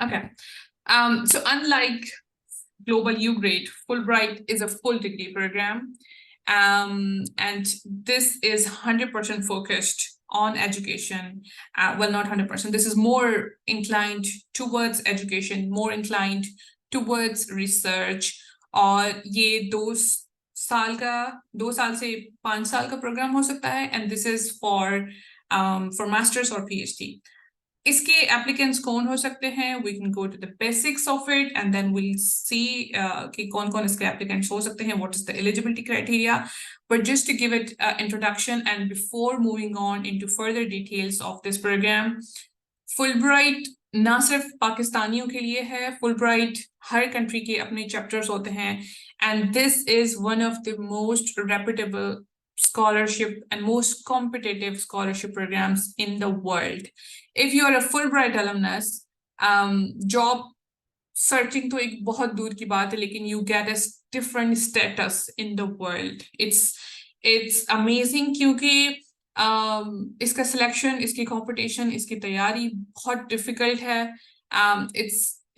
Okay. So unlike Global U Grade, Fulbright is a full degree program. And this is 100% focused on education. Well, not 100%. This is more inclined towards education, more inclined towards research. और ये 2 साल से 5 साल का programme हो सकता है, and this is for masters or PhD. इसके applicants कौन हो सकते हैं? We can go to the basics of it and then we'll see कि कौन-कौन इसके applicants हो सकते हैं, what is the eligibility criteria. But just to give it introduction and before moving on into further details of this program, Fulbright ना सिर्फ पाकिस्तानियों के लिए है, Fulbright हर country के अपने chapters होते हैं, and this is one of the most reputable scholarship and most competitive scholarship programs in the world. If you are a Fulbright alumnus, job searching तो एक बहुत दूर की बात है, लेकिन you get a different status in the world. It's amazing क्योंकि इसका selection, इसकी competition, इसकी तैयारी बहुत difficult है.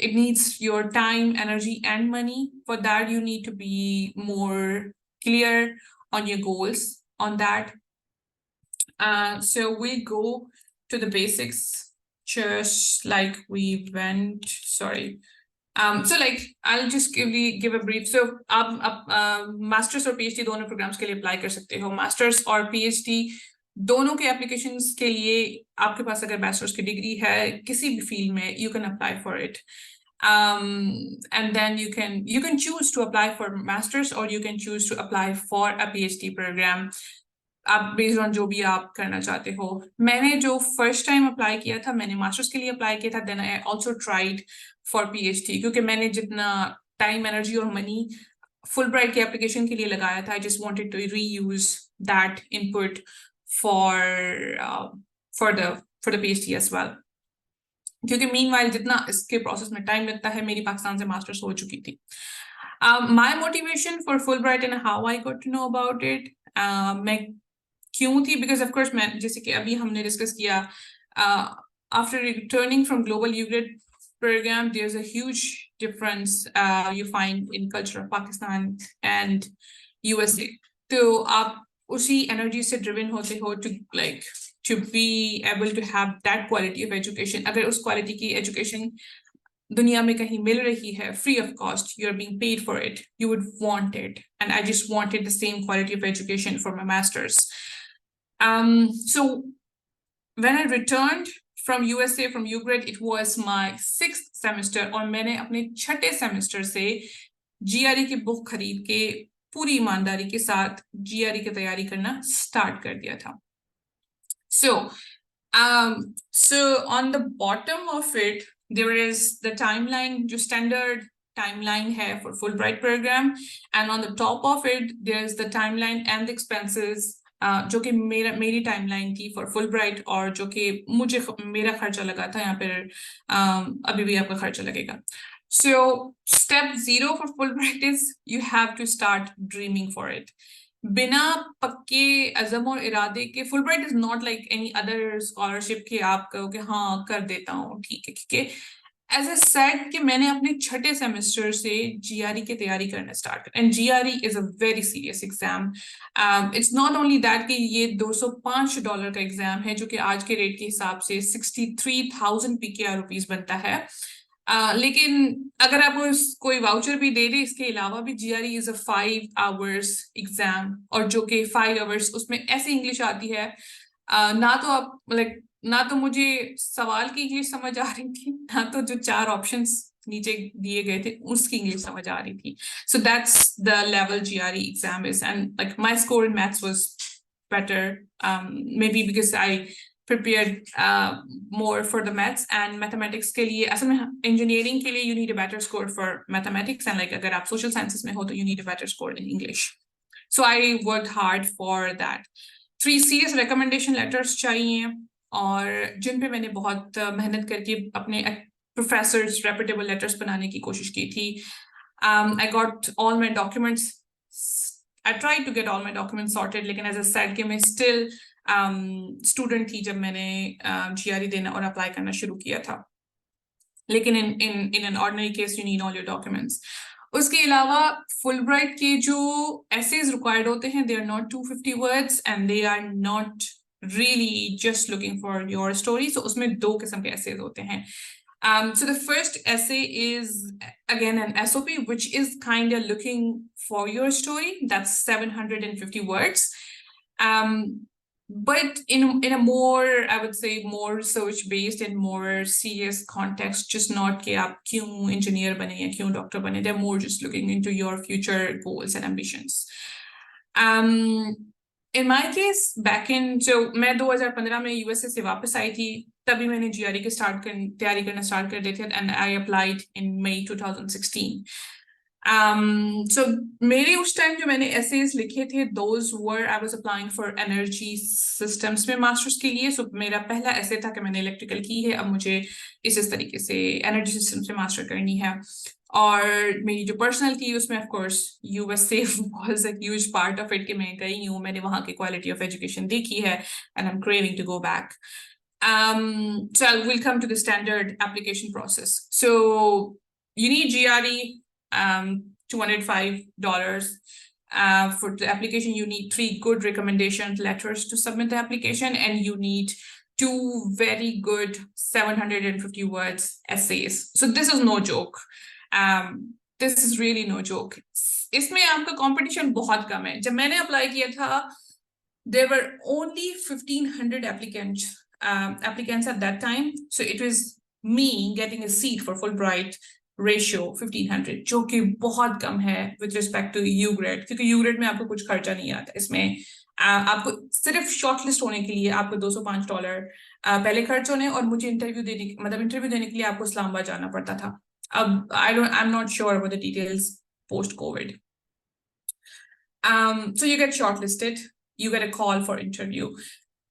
It needs your time, energy, and money. For that, you need to be more clear on your goals on that. So we go to the basics, just like we went. Sorry. So like I'll just give a brief. So आप masters और PhD दोनों programs के लिए apply कर सकते हो. Masters और PhD दोनों के applications के लिए आपके पास अगर bachelor's की degree है किसी भी field में, you can apply for it. And then you can choose to apply for masters or you can choose to apply for a PhD program. आप based on जो भी आप करना चाहते हो. मैंने जो first time apply किया था, मैंने masters के लिए apply किया था, then I also tried for PhD क्योंकि मैंने जितना time, energy और money Fulbright के application के लिए लगाया था, I just wanted to reuse that input for the PhD as well. क्योंकि meanwhile जितना इसके process में time लगता है, मेरी पाकिस्तान से masters हो चुकी थी. My motivation for Fulbright and how I got to know about it, मैं क्यों थी? Because of course मैं जैसे कि अभी हमने discuss किया, after returning from Global U Grade program, there's a huge difference you find in culture of Pakistan and USA. तो आप उसी energy से driven होते हो to be able to have that quality of education. अगर उस quality की education दुनिया में कहीं मिल रही है, free of cost, you're being paid for it, you would want it. And I just wanted the same quality of education for my master's. So when I returned from USA, from U-Grade, it was my 6th semester और मैंने अपने 6थे semester से GRE की book खरीद के पूरी ईमानदारी के साथ GRE की तैयारी करना start कर दिया था. So on the bottom of it, there is the timeline, जो standard timeline है for Fulbright program, and on the top of it, there's the timeline and the expenses, जो कि मेरी timeline थी for Fulbright और जो कि मेरा खर्चा लगा था यहाँ पर अभी भी आपका खर्चा लगेगा. So step 0 for Fulbright is you have to start dreaming for it. बिना पक्के अज़म और इरादे के Fulbright is not like any other scholarship कि आप कहोगे हाँ कर देता हूँ ठीक है. As I said कि मैंने अपने 6थे semester से GRE की तैयारी करना start कर, and GRE is a very serious exam. It's not only that कि ये $205 का exam है जो कि आज के rate के हिसाब से 63,000 PKR rupees बनता है. लेकिन अगर आपको कोई वाउचर भी दे दे इसके अलावा भी GRE is a 5 hours exam और जो कि 5 hours उसमें ऐसी इंग्लिश आती है ना तो आप ना तो मुझे सवाल की इंग्लिश समझ आ रही थी ना तो जो 4 ऑप्शंस नीचे दिए गए थे उसकी इंग्लिश समझ आ रही थी. So that's the level GRE exam is, and like my score in maths was better, maybe because I prepared more for the maths and mathematics के लिए. असल में engineering के लिए you need a better score for mathematics, and like अगर आप social sciences में हो तो you need a better score in English. So I worked hard for that. 3 serious recommendation letters चाहिए और जिन पे मैंने बहुत मेहनत करके अपने professors reputable letters बनाने की कोशिश की थी. I got all my documents. I tried to get all my documents sorted, लेकिन as I said कि मैं still student थी जब मैंने GRE देना और apply करना शुरू किया था. लेकिन in an ordinary case you need all your documents. उसके अलावा Fulbright के जो essays required होते हैं, they are not 250 words and they are not really just looking for your story. So उसमें 2 किस्म के essays होते हैं. So the first essay is again an SOP, which is kind of looking for your story. That's 750 words. But in a more, I would say, more research-based and more serious context, just not कि आप क्यों engineer बने या क्यों doctor बने. They're more just looking into your future goals and ambitions. In my case, back in, so मैं 2015 में USA से वापस आई थी, तभी मैंने GRE के तैयारी करना स्टार्ट कर दी थी, and I applied in May 2016. So मेरे उस टाइम जो मैंने essays लिखे थे, those were I was applying for energy systems में masters के लिए. So मेरा पहला essay था कि मैंने electrical की है, अब मुझे इस तरीके से energy systems में master करनी है. और मेरी जो personality उसमें of course USA was a huge part of it कि मैं गई हूँ, मैंने वहाँ की quality of education देखी है, and I'm craving to go back. So we'll come to the standard application process. So you need GRE, $205. For the application, you need 3 good recommendation letters to submit the application, and you need 2 very good 750 words essays. So this is no joke. This is really no joke. इसमें आपका competition बहुत कम है. जब मैंने apply किया था, there were only 1,500 applicants at that time. So it was me getting a seat for Fulbright ratio 1,500, जो कि बहुत कम है with respect to U grade, क्योंकि U grade में आपको कुछ खर्चा नहीं आता. इसमें आपको सिर्फ शॉर्टलिस्ट होने के लिए आपको $205 पहले खर्च होने, और मुझे इंटरव्यू देने के लिए आपको इस्लामाबाद जाना पड़ता था. अब I'm not sure about the details post COVID. So you get shortlisted, you get a call for interview.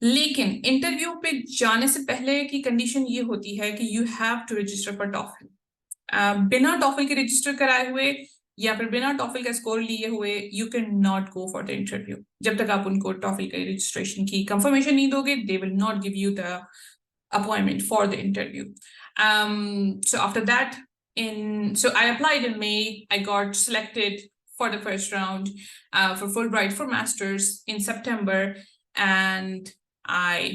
लेकिन इंटरव्यू पे जाने से पहले की कंडीशन ये होती है कि you have to register for TOEFL. बिना TOEFL के रजिस्टर कराए हुए या फिर बिना TOEFL का स्कोर लिए हुए you cannot go for the interview. जब तक आप उनको TOEFL के रजिस्ट्रेशन की कंफर्मेशन नहीं दोगे, they will not give you the appointment for the interview. So after that, so I applied in May. I got selected for the first round for Fulbright for masters in September, and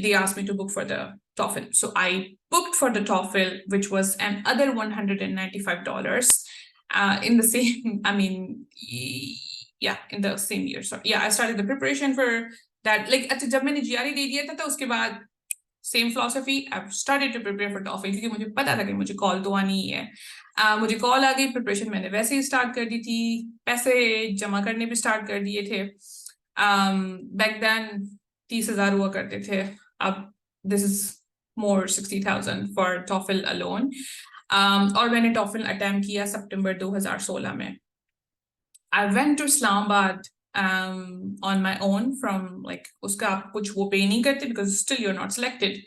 they asked me to book for the TOEFL. So I booked for the TOEFL, which was another $195 in the same, in the same year. So yeah, I started the preparation for that. Like, अच्छा जब मैंने GRE दे दिया था उसके बाद same philosophy, I've started to prepare for TOEFL क्योंकि मुझे पता था कि मुझे कॉल तो आनी ही है. मुझे कॉल आ गई, प्रिपरेशन मैंने वैसे ही स्टार्ट कर दी थी, पैसे जमा करने भी स्टार्ट कर दिए थे. बैक देन 30,000 हुआ करते थे, अब this is more 60,000 for TOEFL alone. और मैंने TOEFL अटेम्प्ट किया सितंबर 2016 में. I went to Islamabad on my own from like उसका आप कुछ वो पे नहीं करते because still you're not selected.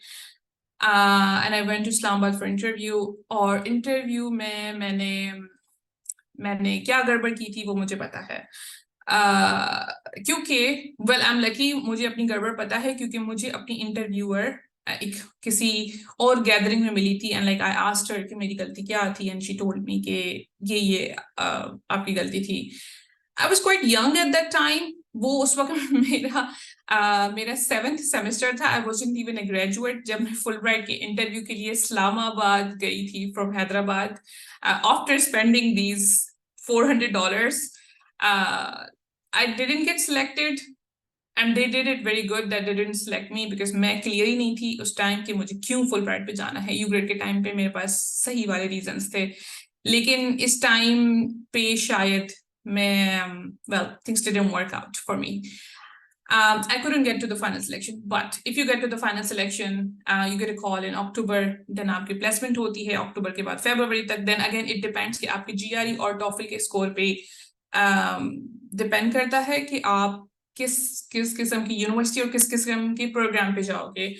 And I went to Islamabad for interview. और interview में मैंने क्या गड़बड़ की थी वो मुझे पता है. क्योंकि I'm lucky, मुझे अपनी गड़बड़ पता है क्योंकि मुझे अपनी इंटरव्यूअर किसी और गैदरिंग में मिली थी, and like I asked her कि मेरी गलती क्या थी, and she told me कि ये आपकी गलती थी. I was quite young at that time. वो उस वक्त मेरा 7th semester था. I wasn't even a graduate जब मैं Fulbright के इंटरव्यू के लिए इस्लामाबाद गई थी from Hyderabad. After spending these $400, I didn't get selected, and they did it very good that they didn't select me because मैं clear ही नहीं थी उस टाइम कि मुझे क्यों Fulbright पे जाना है. U grade के टाइम पे मेरे पास सही वाले reasons थे, लेकिन इस टाइम पे शायद things didn't work out for me. I couldn't get to the final selection, but if you get to the final selection, you get a call in October, then आपकी placement होती है October के बाद February तक. Then again it depends कि आपकी GRE और TOEFL के score पे depend करता है कि आप किस किस्म की यूनिवर्सिटी और किस किस्म के प्रोग्राम पे जाओगे.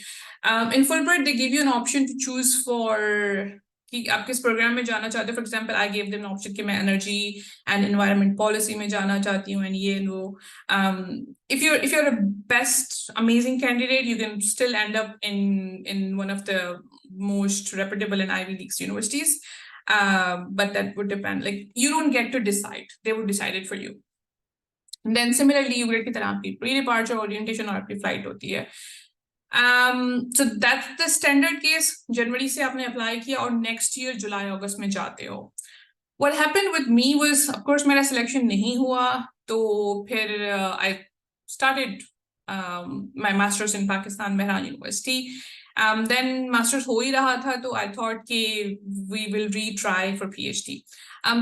In Fulbright they give you an option to choose for कि आप किस प्रोग्राम में जाना चाहते हो. For example I gave them option कि मैं एनर्जी एंड एनवायरनमेंट पॉलिसी में जाना चाहती हूँ, एंड ये लो. If you're a best amazing candidate, you can still end up in one of the most reputable and Ivy League universities. But that would depend. Like, you don't get to decide; they would decide it for you. And then similarly, you get की तरह आपकी pre-departure orientation और आपकी flight होती है. So that's the standard case. जनवरी से आपने apply किया और नेक्स्ट ईयर जुलाई अगस्त में जाते हो. What happened with me was, of course, मेरा सिलेक्शन नहीं हुआ, तो फिर I started my masters in Pakistan, Mehran University. Then masters हो ही रहा था, तो I thought कि we will retry for PhD.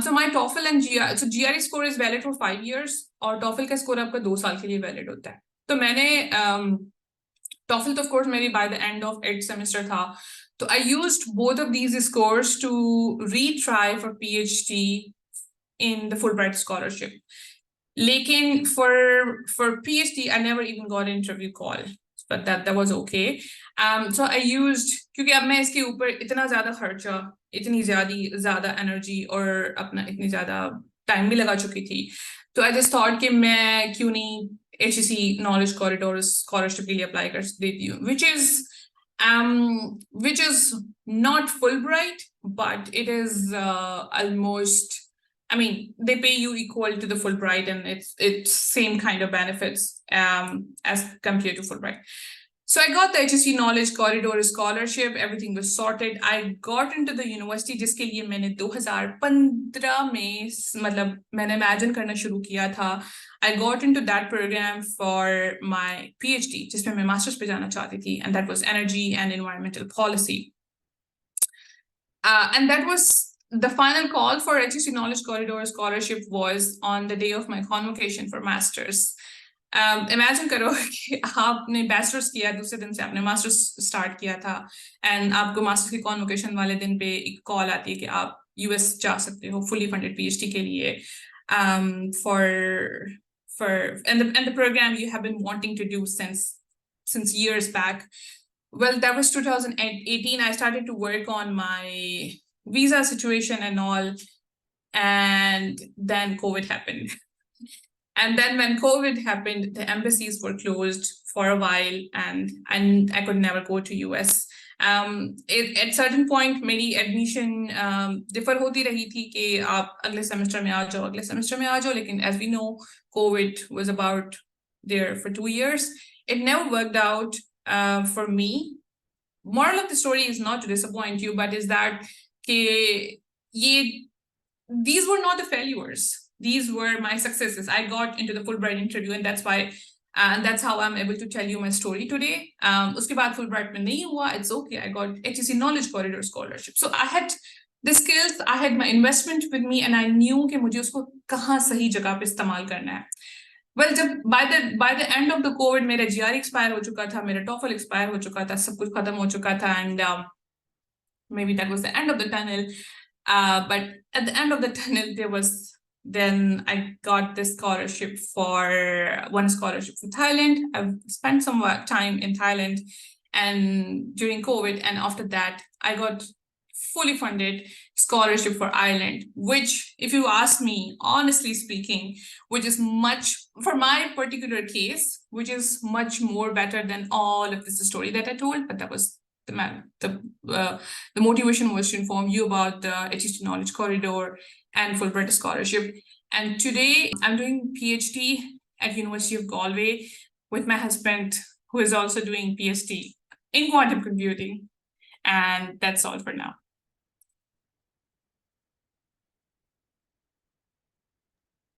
So my TOEFL and GRE, so GRE score is valid for 5 years और TOEFL का score आपका 2 साल के लिए valid होता है. तो मैंने TOEFL तो of course मेरी by the end of 8th semester था, so I used both of these scores to retry for PhD in the Fulbright Scholarship. Lekin for PhD, I never even got an interview call, but that was okay. So I used, क्योंकि अब मैं इसके ऊपर इतना ज़्यादा खर्चा, इतनी ज़्यादा energy और अपना इतनी ज़्यादा time भी लगा चुकी थी, तो I just thought कि मैं क्यों नहीं HEC Knowledge Corridor Scholarship के लिए apply कर देती हूँ, which is not Fulbright, but it is almost, I mean, they pay you equal to the Fulbright, and it's same kind of benefits as compared to Fulbright. So I got the HEC Knowledge Corridor Scholarship. Everything was sorted. I got into the university जिसके लिए मैंने 2015 में मतलब मैंने imagine करना शुरू किया था. I got into that program for my PhD, जिसमें मैं masters पे जाना चाहती थी, and that was energy and environmental policy. And that was the final call for HEC Knowledge Corridor Scholarship was on the day of my convocation for masters. Imagine करो कि आपने bachelors किया, दूसरे दिन से आपने मास्टर्स स्टार्ट किया था, एंड आपको मास्टर्स की कॉन्वोकेशन वाले दिन पे एक कॉल आती है कि आप यूएस जा सकते हो फुली फंडेड पीएचडी के लिए, and the program you have been wanting to do since years back. Well, that was 2018. I started to work on my visa situation and all, and then COVID happened. And then when COVID happened, the embassies were closed for a while, and I could never go to US. At certain point, मेरी admission differ होती रही थी कि आप अगले semester में आ जाओ, लेकिन as we know, COVID was about there for 2 years. It never worked out for me. Moral of the story is not to disappoint you, but is that these were not the failures. These were my successes. I got into the Fulbright interview, and that's why, and that's how I'm able to tell you my story today. उसके बाद Fulbright में नहीं हुआ, it's okay. I got HEC Knowledge Corridor Scholarship. So I had the skills, I had my investment with me, and I knew कि मुझे उसको कहाँ सही जगह पे इस्तेमाल करना है. Well, जब by the end of the COVID, मेरा GRE expire हो चुका था, मेरा TOEFL expire हो चुका था, सब कुछ खत्म हो चुका था, and maybe that was the end of the tunnel. But at the end of the tunnel, then I got this scholarship for Thailand. I've spent some time in Thailand and during COVID, and after that, I got fully funded scholarship for Ireland, which, if you ask me, honestly speaking, which is for my particular case, which is much more better than all of this story that I told, but that was the motivation was to inform you about the HEC Knowledge Corridor and Fulbright Scholarship. And today I'm doing PhD at University of Galway with my husband, who is also doing PhD in quantum computing. And that's all for now.